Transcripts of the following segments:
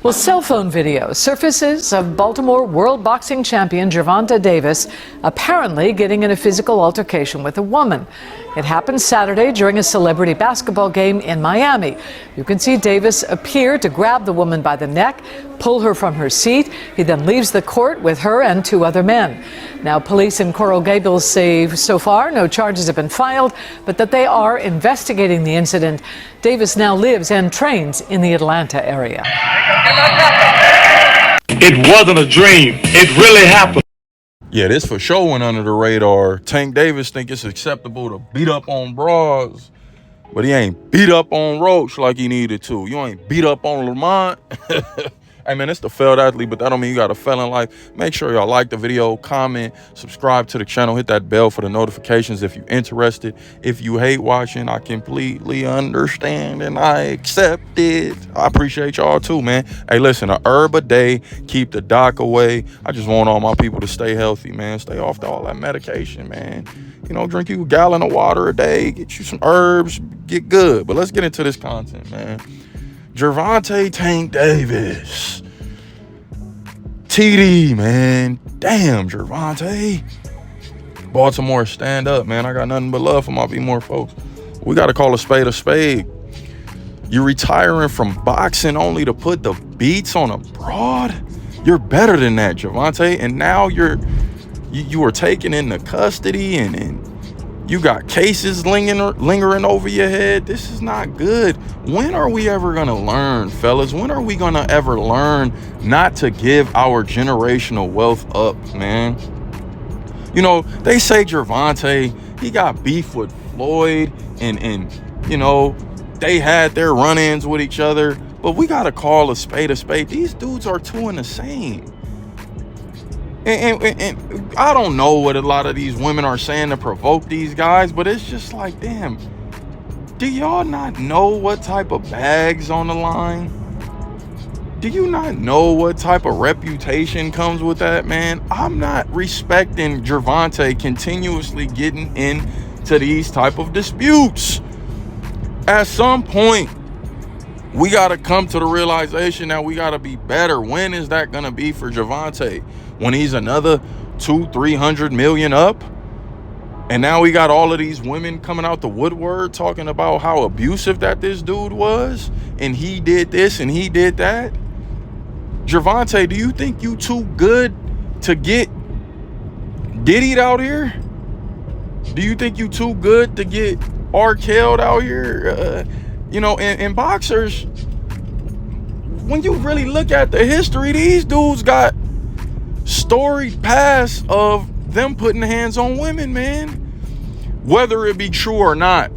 Well, cell phone video surfaces of Baltimore world boxing champion Gervonta Davis apparently getting in a physical altercation with a woman. It happened Saturday during a celebrity basketball game in Miami. You can see Davis appear to grab the woman by the neck, pull her from her seat. He then leaves the court with her and two other men. Now, police in Coral Gables say so far no charges have been filed, but that they are investigating the incident. Davis now lives and trains in the Atlanta area. It wasn't a dream. It really happened. Yeah, this for sure went under the radar. Tank Davis think it's acceptable to beat up on bras, but he ain't beat up on Roach like he needed to. You ain't beat up on Lamont. Hey, man, it's the failed athlete, but that don't mean you got a fail in life. Make sure y'all like the video, comment, subscribe to the channel, hit that bell for the notifications if you're interested. If you hate watching, I completely understand and I accept it. I appreciate y'all too, man. Hey, listen, a herb a day, keep the doc away. I just want all my people to stay healthy, man. Stay off all that medication, man. You know, drink you a gallon of water a day, get you some herbs, get good. But let's get into this content, man. Gervonta Tank Davis. TD, man. Damn, Gervonta. Baltimore, stand up, man. I got nothing but love for my B-More folks. We got to call a spade a spade. You retiring from boxing only to put the beats on a broad? You're better than that, Gervonta. And now you are taken into custody and you got cases lingering over your head. This is not good. When are we ever gonna learn, fellas? When are we gonna ever learn not to give our generational wealth up, man? You know, they say Gervonta, he got beef with Floyd and you know, they had their run-ins with each other, but we gotta call a spade a spade. These dudes are two and the same. And I don't know what a lot of these women are saying to provoke these guys, but it's just like, damn, do y'all not know what type of bags on the line? Do you not know what type of reputation comes with that, man? I'm not respecting Gervonta continuously getting into these type of disputes. At some point, we got to come to the realization that we got to be better. When is that going to be for Gervonta? When he's another 200-300 million up? And now we got all of these women coming out the woodwork talking about how abusive that this dude was, and he did this and he did that. Gervonta, do you think you too good to get Diddy'd out here? Do you think you too good to get R-Kelled out here? You know, and boxers, when you really look at the history, these dudes got storied past of them putting hands on women, man. Whether it be true or not,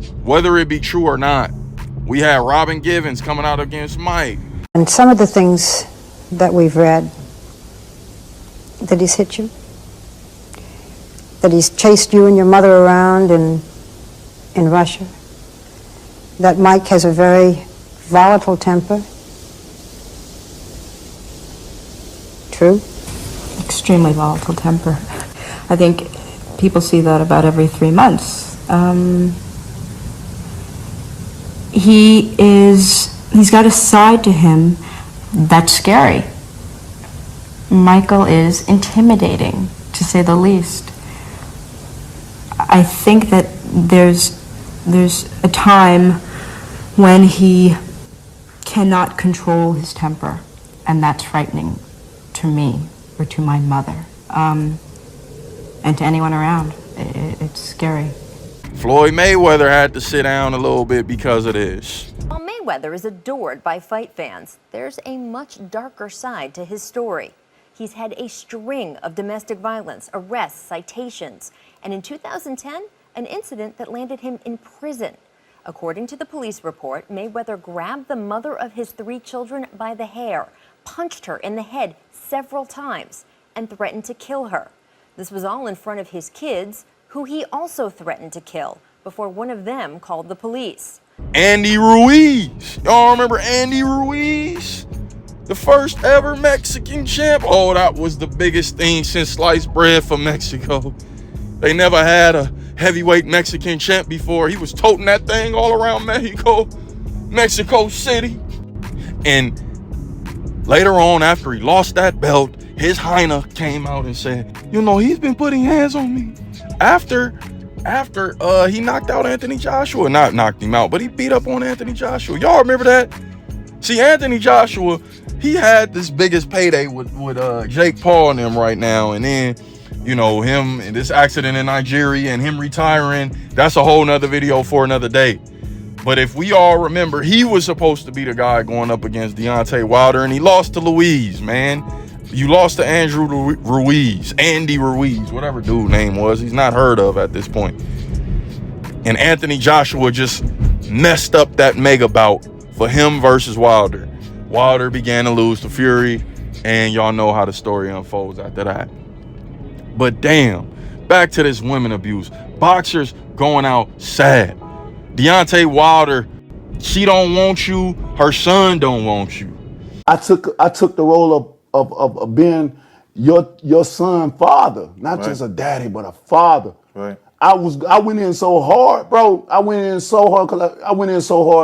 we had Robin Givens coming out against Mike. And some of the things that we've read, that he's hit you, that he's chased you and your mother around in Russia, that Mike has a very volatile temper. True? Extremely volatile temper. I think people see that about every 3 months. He's got a side to him that's scary. Michael is intimidating, to say the least. I think that there's a time when he cannot control his temper, and that's frightening to me or to my mother, and to anyone around. It's scary. Floyd Mayweather had to sit down a little bit because of this. While Mayweather is adored by fight fans, there's a much darker side to his story. He's had a string of domestic violence, arrests, citations, and in 2010, an incident that landed him in prison. According to the police report, Mayweather grabbed the mother of his 3 children by the hair, punched her in the head several times, and threatened to kill her. This was all in front of his kids, who he also threatened to kill before one of them called the police. Andy Ruiz. Y'all remember Andy Ruiz? The first ever Mexican champ. Oh, that was the biggest thing since sliced bread for Mexico. They never had a heavyweight Mexican champ before. He was toting that thing all around Mexico City. And Later on, after he lost that belt, his hyena came out and said, you know, he's been putting hands on me. After he knocked out Anthony Joshua. Not knocked him out, but he beat up on Anthony Joshua. Y'all remember that? See, Anthony Joshua, he had this biggest payday with Jake Paul and them right now. And then, you know, him and this accident in Nigeria and him retiring, that's a whole nother video for another day. But if we all remember, he was supposed to be the guy going up against Deontay Wilder, and he lost to Ruiz, man. You lost to Andy Ruiz, whatever dude name was. He's not heard of at this point. And Anthony Joshua just messed up that mega bout for him versus Wilder. Wilder began to lose to Fury, and y'all know how the story unfolds after that. But damn, back to this women abuse. Boxers going out sad. Deontay Wilder, she don't want you. Her son don't want you. I took the role of being your son father, not just a daddy, but a father. Right. I went in so hard, bro. I went in so hard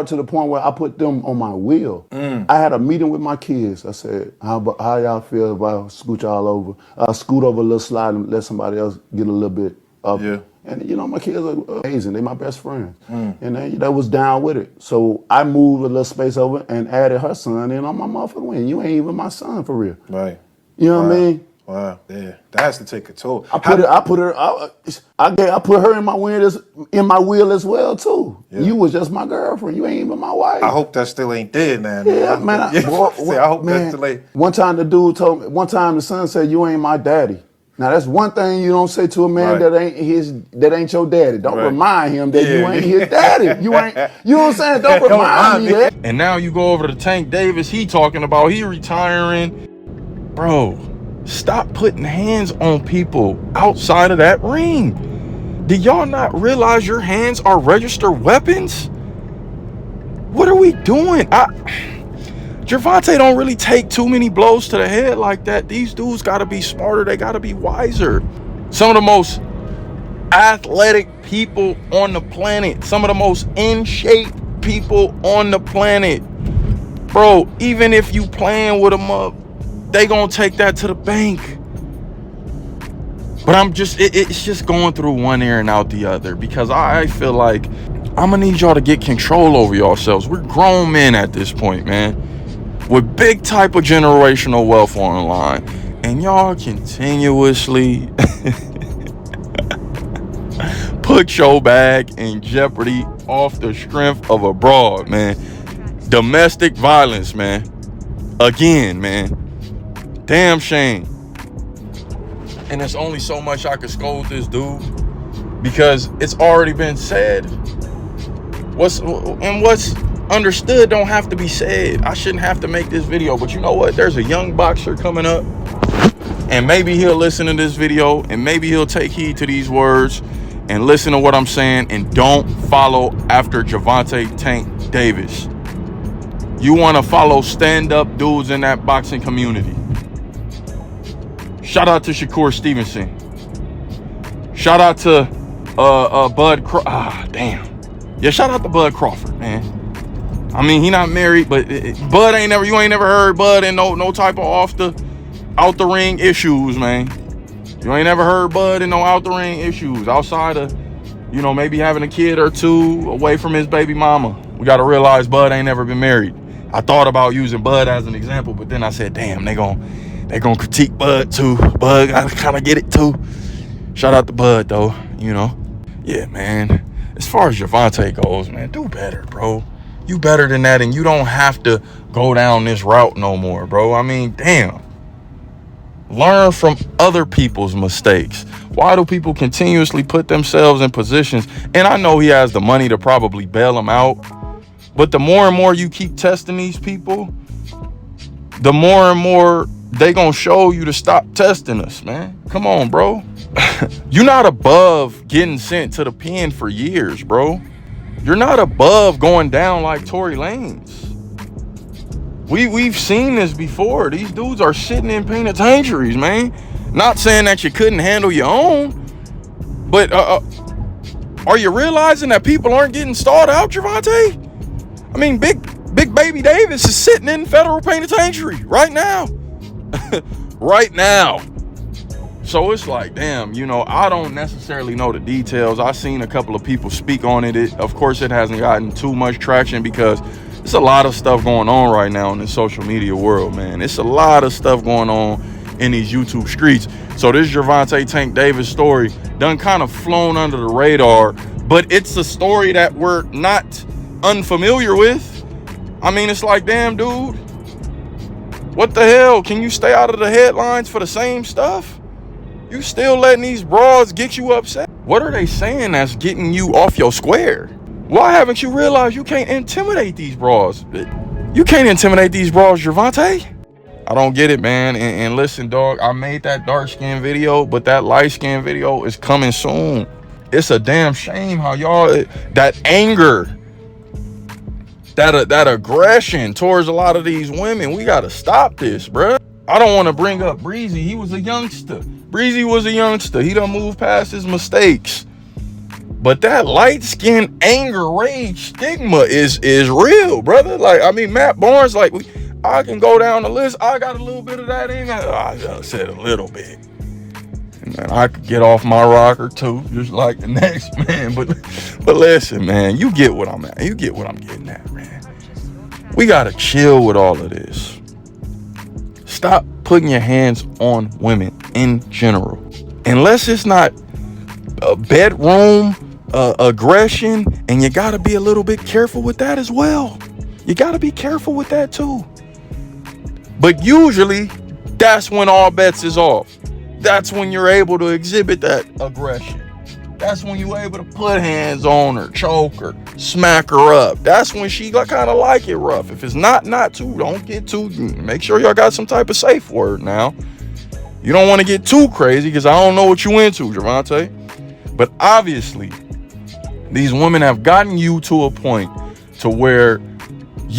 to the point where I put them on my wheel. I had a meeting with my kids. I said, how y'all feel if I scoot y'all over? Scoot over a little slide and let somebody else get a little bit of it. And you know, my kids are amazing. They my best friends. And they was down with it. So I moved a little space over and added her son in on my motherfucking win. You ain't even my son for real. Right. You know what I mean? Wow, yeah, that has to take a toll. I put her in my wheel as well too. Yeah. You was just my girlfriend. You ain't even my wife. I hope that still ain't dead, man. Yeah, man. I hope that still ain't. One time the son said, "You ain't my daddy." Now that's one thing you don't say to a man that ain't your daddy. Don't remind him that you ain't his daddy. You know what I'm saying? Don't remind me that. And now you go over to Tank Davis. He talking about he retiring, bro. Stop putting hands on people outside of that ring. Do y'all not realize your hands are registered weapons? What are we doing? Gervonta don't really take too many blows to the head like that. These dudes got to be smarter. They got to be wiser. Some of the most athletic people on the planet. Some of the most in shape people on the planet. Bro, even if you playing with them up, they gonna take that to the bank. But it's just going through one ear and out the other, because I feel like I'm gonna need y'all to get control over yourselves. We're grown men at this point, man, with big type of generational wealth on the line, and y'all continuously put your bag in jeopardy off the strength of a broad, man. Domestic violence, man. Again, man. Damn shame. And there's only so much I could scold this dude, because it's already been said. What's understood don't have to be said. I shouldn't have to make this video, but you know what? There's a young boxer coming up, and maybe he'll listen to this video, and maybe he'll take heed to these words and listen to what I'm saying, and don't follow after Gervonta Tank Davis. You want to follow stand-up dudes in that boxing community. Shout out to Shakur Stevenson. Shout out to Bud Yeah, shout out to Bud Crawford, man. I mean, he not married, but Bud you ain't never heard Bud in no type of out the ring issues, man. You ain't never heard Bud in no out the ring issues outside of, you know, maybe having a kid or two away from his baby mama. We got to realize Bud ain't never been married. I thought about using Bud as an example, but then I said, damn, they gonna critique Bud too. Bud gotta kind of get it too. Shout out to Bud though, you know. Yeah, man. As far as Gervonta goes, man, do better, bro. You better than that, and you don't have to go down this route no more, bro. I mean, damn. Learn from other people's mistakes. Why do people continuously put themselves in positions? And I know he has the money to probably bail them out, but the more and more you keep testing these people, the more and more they gonna show you to stop testing us, man. Come on, bro. You're not above getting sent to the pen for years, bro. You're not above going down like Tory Lanez. We've seen this before. These dudes are sitting in penitentiaries, man. Not saying that you couldn't handle your own, but are you realizing that people aren't getting stalled out, Gervonta? I mean, Big Baby Davis is sitting in federal penitentiary right now. Right now. So it's like, damn, you know, I don't necessarily know the details. I've seen a couple of people speak on it. Of course, it hasn't gotten too much traction because there's a lot of stuff going on right now in the social media world, man. It's a lot of stuff going on in these YouTube streets. So this Gervonta Tank Davis story done kind of flown under the radar, but it's a story that we're not unfamiliar with. I mean, it's like, damn, dude, what the hell? Can you stay out of the headlines for the same stuff? You still letting these bras get you upset? What are they saying that's getting you off your square? Why haven't you realized you can't intimidate these bras? You can't intimidate these bras, Gervonta. I don't get it, man. And listen, dog, I made that dark skin video, but that light skin video is coming soon. It's a damn shame how y'all, that anger, that aggression towards a lot of these women, we gotta stop this, bruh. I don't want to bring up Breezy. He was a youngster. Breezy was a youngster. He done moved past his mistakes. But that light-skinned anger, rage, stigma is real, brother. Like, I mean, Matt Barnes, like, I can go down the list. I got a little bit of that in. I just said a little bit. And man, I could get off my rocker too, just like the next man. But listen, man, you get what I'm at. You get what I'm getting at, man. We got to chill with all of this. Stop putting your hands on women in general. Unless it's not a bedroom aggression, and you got to be a little bit careful with that as well. You got to be careful with that too. But usually, that's when all bets is off. That's when you're able to exhibit that aggression. That's when you're able to put hands on her, choke her, smack her up. That's when she kind of like it rough. If it's not too, don't get too, make sure y'all got some type of safe word now. You don't want to get too crazy because I don't know what you into, Gervonta. But obviously, these women have gotten you to a point to where